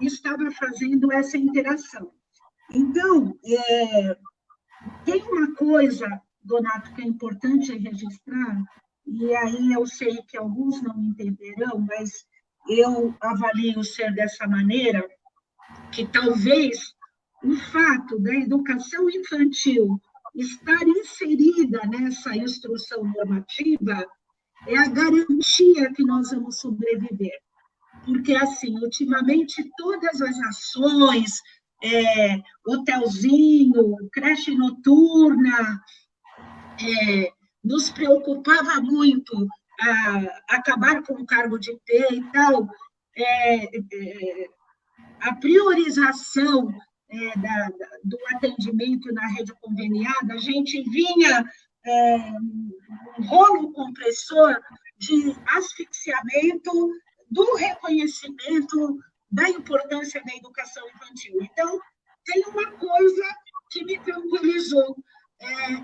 estavam fazendo essa interação. Então, tem uma coisa, Donato, que é importante registrar, e aí eu sei que alguns não entenderão, mas eu avalio ser dessa maneira, que talvez o fato da educação infantil estar inserida nessa instrução normativa é a garantia que nós vamos sobreviver. Porque, assim, ultimamente, todas as ações, hotelzinho, creche noturna, nos preocupava muito acabar com o cargo de P e tal, a priorização do atendimento na rede conveniada, a gente vinha um rolo compressor de asfixiamento do reconhecimento da importância da educação infantil. Então, tem uma coisa que me tranquilizou,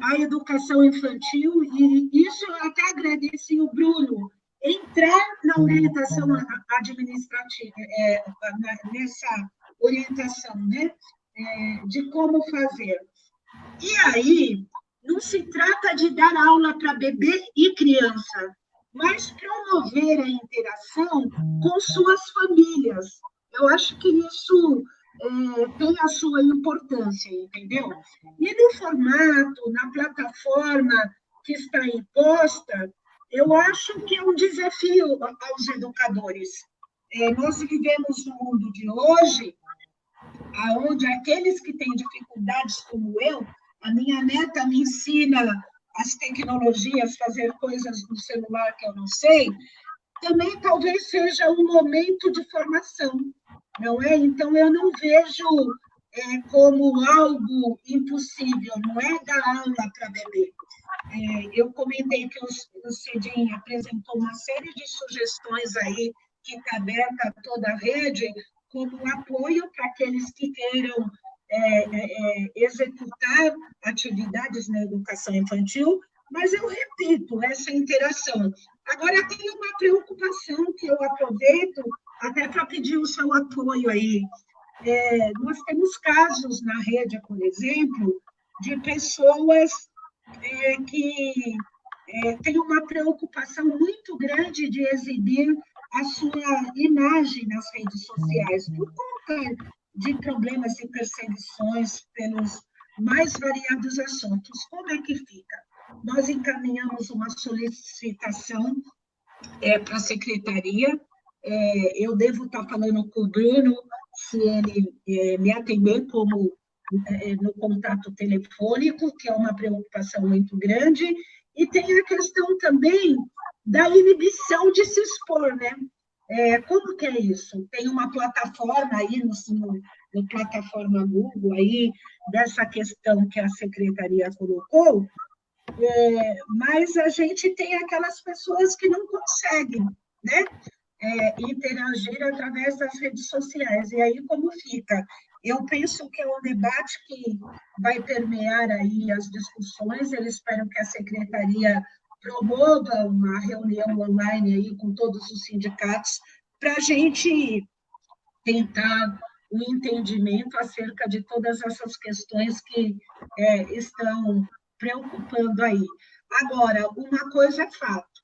a educação infantil, e isso eu até agradeci o Bruno, entrar na orientação administrativa, nessa orientação, né, de como fazer. E aí, não se trata de dar aula para bebê e criança, mas promover a interação com suas famílias. Eu acho que isso tem a sua importância, entendeu? E no formato, na plataforma que está imposta, eu acho que é um desafio aos educadores. Nós vivemos no mundo de hoje, onde aqueles que têm dificuldades como eu, a minha neta me ensina as tecnologias, fazer coisas no celular que eu não sei, também talvez seja um momento de formação, não é? Então, eu não vejo como algo impossível, não é dar aula para bebê. Eu comentei que o CEDIM apresentou uma série de sugestões aí, que está aberta a toda a rede, como apoio para aqueles que queiram executar atividades na educação infantil, mas eu repito, essa interação. Agora, tem uma preocupação que eu aproveito até para pedir o seu apoio aí. Nós temos casos na rede, por exemplo, de pessoas que têm uma preocupação muito grande de exibir a sua imagem nas redes sociais, por conta de problemas e perseguições pelos mais variados assuntos. Como é que fica? Nós encaminhamos uma solicitação para a secretaria, eu devo estar falando com o Bruno, se ele me atender como no contato telefônico, que é uma preocupação muito grande, e tem a questão também da inibição de se expor, né? Como que é isso? Tem uma plataforma aí, no plataforma Google, aí, dessa questão que a secretaria colocou, mas a gente tem aquelas pessoas que não conseguem, né? Interagir através das redes sociais. E aí, como fica? Eu penso que é um debate que vai permear aí as discussões, eu espero que a secretaria promova uma reunião online aí com todos os sindicatos para a gente tentar um entendimento acerca de todas essas questões que estão preocupando aí. Agora, uma coisa é fato,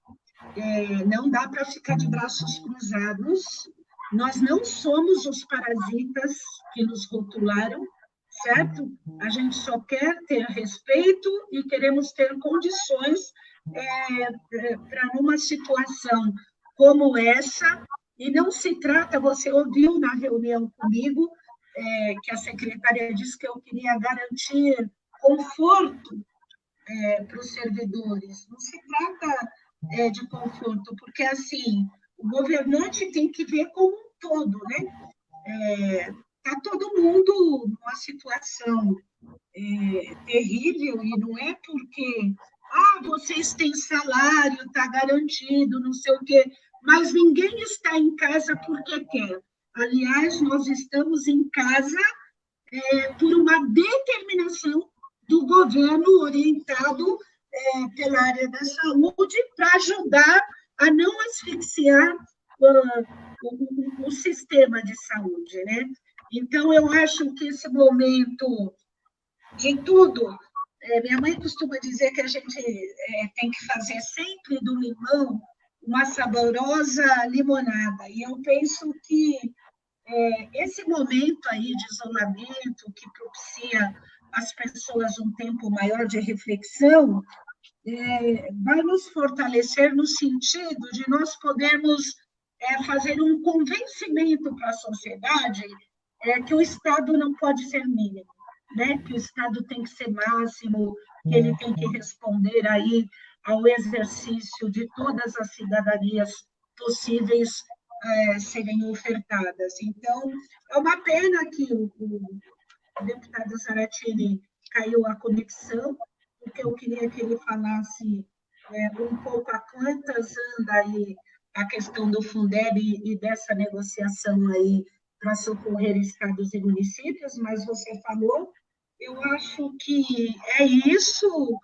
não dá para ficar de braços cruzados, nós não somos os parasitas que nos rotularam, certo? A gente só quer ter respeito e queremos ter condições para, numa situação como essa, e não se trata, você ouviu na reunião comigo, que a secretária disse que eu queria garantir conforto para os servidores. Não se trata de conforto, porque, assim, o governante tem que ver como um todo, né? Está todo mundo numa situação terrível, e não é porque vocês têm salário, está garantido, não sei o quê, mas ninguém está em casa porque quer. Aliás, nós estamos em casa por uma determinação do governo orientado pela área da saúde para ajudar a não asfixiar o sistema de saúde, né? Então, eu acho que esse momento de tudo, minha mãe costuma dizer que a gente tem que fazer sempre do limão uma saborosa limonada, e eu penso que esse momento aí de isolamento, que propicia às pessoas um tempo maior de reflexão, vai nos fortalecer no sentido de nós podermos fazer um convencimento para a sociedade que o Estado não pode ser mínimo, né? Que o Estado tem que ser máximo, que ele tem que responder aí ao exercício de todas as cidadanias possíveis serem ofertadas. Então, é uma pena que o deputado Zaratini caiu a conexão, porque eu queria que ele falasse um pouco a quantas anda aí a questão do Fundeb e dessa negociação aí para socorrer estados e municípios, mas você falou, eu acho que é isso,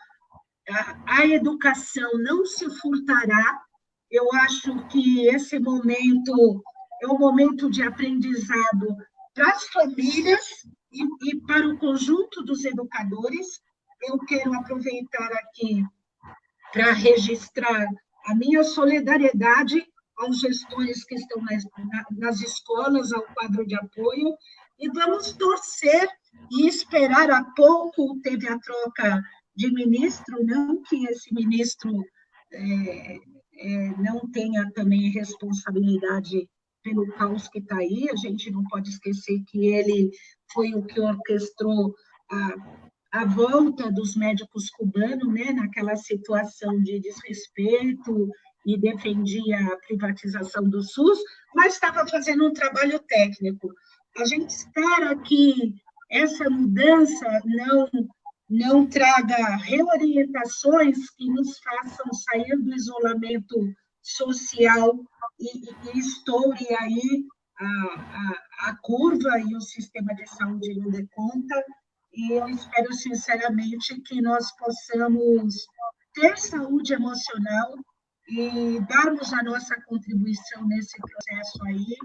a educação não se furtará, eu acho que esse momento é um momento de aprendizado para as famílias e para o conjunto dos educadores. Eu quero aproveitar aqui para registrar a minha solidariedade aos gestores que estão nas escolas, ao quadro de apoio, e vamos torcer e esperar. Há pouco teve a troca de ministro, não que esse ministro não tenha também responsabilidade pelo caos que está aí, a gente não pode esquecer que ele foi o que orquestrou a volta dos médicos cubanos, né, naquela situação de desrespeito e defendia a privatização do SUS, mas estava fazendo um trabalho técnico. A gente espera que essa mudança não traga reorientações que nos façam sair do isolamento social e estoure aí a curva e o sistema de saúde não dê conta. E eu espero, sinceramente, que nós possamos ter saúde emocional e darmos a nossa contribuição nesse processo aí.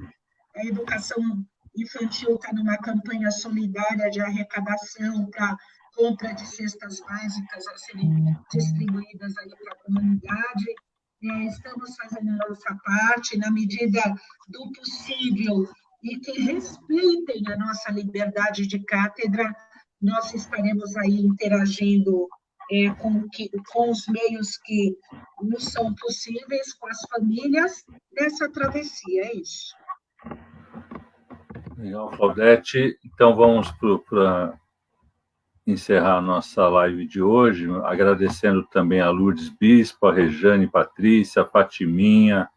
A educação infantil está numa campanha solidária de arrecadação para compra de cestas básicas a serem distribuídas aí para a comunidade. Estamos fazendo a nossa parte na medida do possível e que respeitem a nossa liberdade de cátedra. Nós estaremos aí interagindo com os meios que nos são possíveis, com as famílias, nessa travessia, é isso. Legal, Claudete. Então, vamos para encerrar a nossa live de hoje, agradecendo também a Lourdes Bispo, a Rejane Patrícia, a Fatiminha,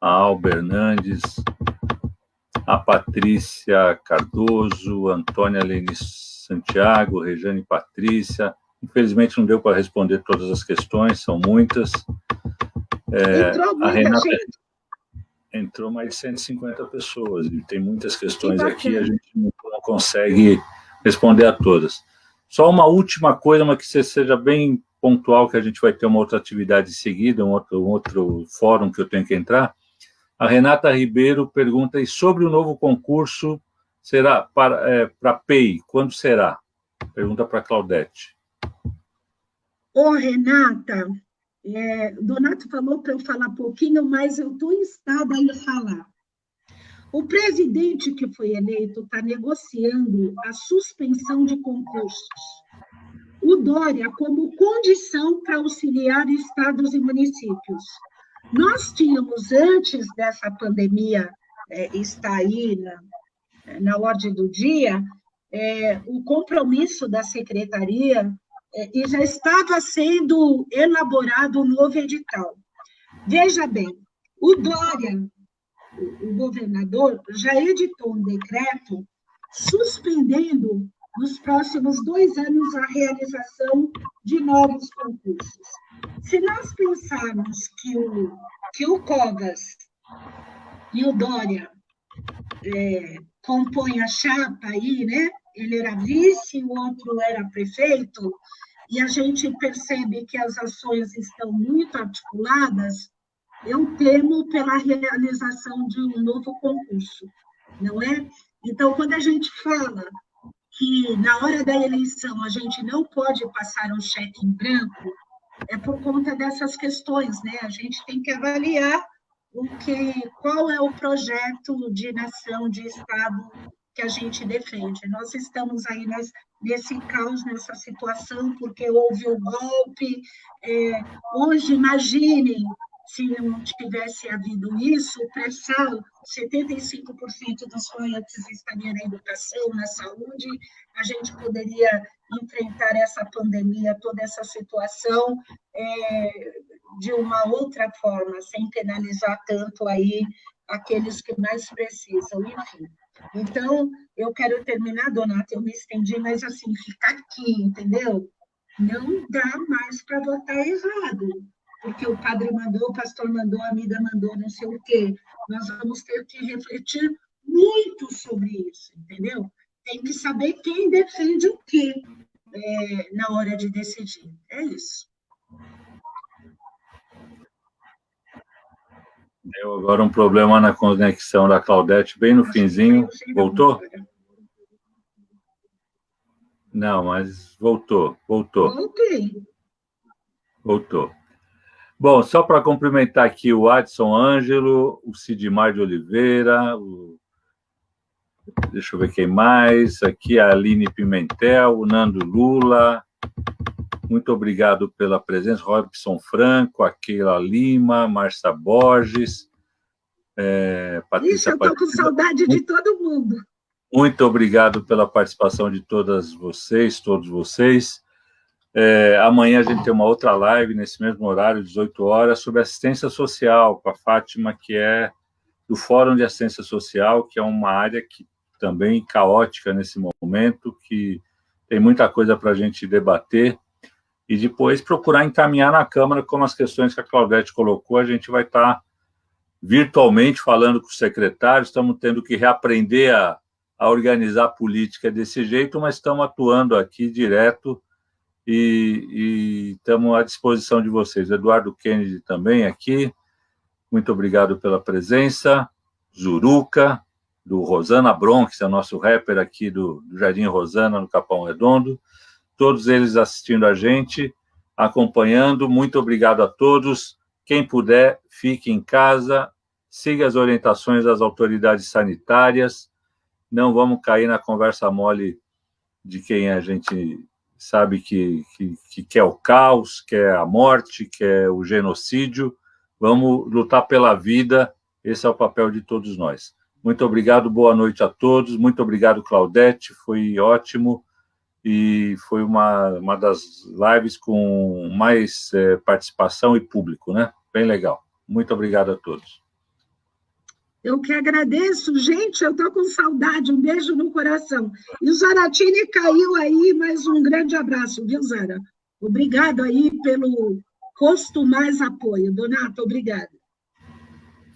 a Alba Hernandes, a Patrícia Cardoso, a Antônia Lene Santiago, Rejane Patrícia. Infelizmente não deu para responder todas as questões, são muitas. A Renata entrou mais de 150 pessoas, e tem muitas questões aqui, a gente não consegue responder a todas. Só uma última coisa, mas que você seja bem pontual, que a gente vai ter uma outra atividade em seguida, um outro fórum que eu tenho que entrar. A Renata Ribeiro pergunta, e sobre o novo concurso, será para PEI, quando será? Pergunta para a Claudete. Ô, Renata, Donato falou para eu falar pouquinho, mas eu estou instada a falar. O presidente que foi eleito está negociando a suspensão de concursos. O Dória como condição para auxiliar estados e municípios. Nós tínhamos, antes dessa pandemia estar aí na ordem do dia, o compromisso da secretaria e já estava sendo elaborado um novo edital. Veja bem, o Dória, o governador, já editou um decreto suspendendo nos próximos 2 anos a realização de novos concursos. Se nós pensarmos que o Covas e o Dória compõem a chapa aí, né? Ele era vice, o outro era prefeito, e a gente percebe que as ações estão muito articuladas, eu temo pela realização de um novo concurso, não é? Então, quando a gente fala que na hora da eleição a gente não pode passar um cheque em branco, é por conta dessas questões, né? A gente tem que avaliar qual é o projeto de nação, de Estado que a gente defende. Nós estamos aí nesse caos, nessa situação, porque houve o golpe. Hoje, imaginem, se não tivesse havido isso, o pré-sal, 75% dos royalties estaria na educação, na saúde, a gente poderia enfrentar essa pandemia, toda essa situação de uma outra forma, sem penalizar tanto aí aqueles que mais precisam, enfim. Então, eu quero terminar, Donato, eu me estendi, mas assim, ficar aqui, entendeu? Não dá mais para votar errado, porque o padre mandou, o pastor mandou, a amiga mandou, não sei o quê. Nós vamos ter que refletir muito sobre isso, entendeu? Tem que saber quem defende o quê na hora de decidir. É isso. Deu agora um problema na conexão da Claudete, bem no finzinho. Voltou? Não, mas voltou. Voltei. Voltou. Bom, só para cumprimentar aqui o Adson Ângelo, o Sidmar de Oliveira, deixa eu ver quem mais, aqui a Aline Pimentel, o Nando Lula, muito obrigado pela presença, Robson Franco, a Keila Lima, Marcia Borges, Patrícia. Eu estou com saudade de todo mundo. Muito obrigado pela participação de todos vocês. Amanhã a gente tem uma outra live, nesse mesmo horário, 18 horas, sobre assistência social, com a Fátima, que é do Fórum de Assistência Social, que é uma área que também caótica nesse momento, que tem muita coisa para a gente debater, e depois procurar encaminhar na Câmara, como as questões que a Claudete colocou, a gente vai estar virtualmente falando com os secretários, estamos tendo que reaprender a organizar a política desse jeito, mas estamos atuando aqui direto, e estamos à disposição de vocês. Eduardo Kennedy também aqui, muito obrigado pela presença. Zuruca, do Rosana Bronx, é o nosso rapper aqui do Jardim Rosana, no Capão Redondo, todos eles assistindo a gente, acompanhando, muito obrigado a todos. Quem puder, fique em casa, siga as orientações das autoridades sanitárias, não vamos cair na conversa mole de quem a gente sabe que quer o caos, quer a morte, quer o genocídio. Vamos lutar pela vida, esse é o papel de todos nós. Muito obrigado, boa noite a todos, muito obrigado, Claudete, foi ótimo, e foi uma das lives com mais participação e público, né? Bem legal. Muito obrigado a todos. Eu que agradeço. Gente, eu estou com saudade. Um beijo no coração. E o Zaratini caiu aí, mas um grande abraço, viu, Zara? Obrigado aí pelo rosto mais apoio. Donato, obrigada.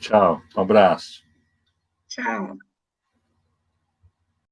Tchau, um abraço. Tchau.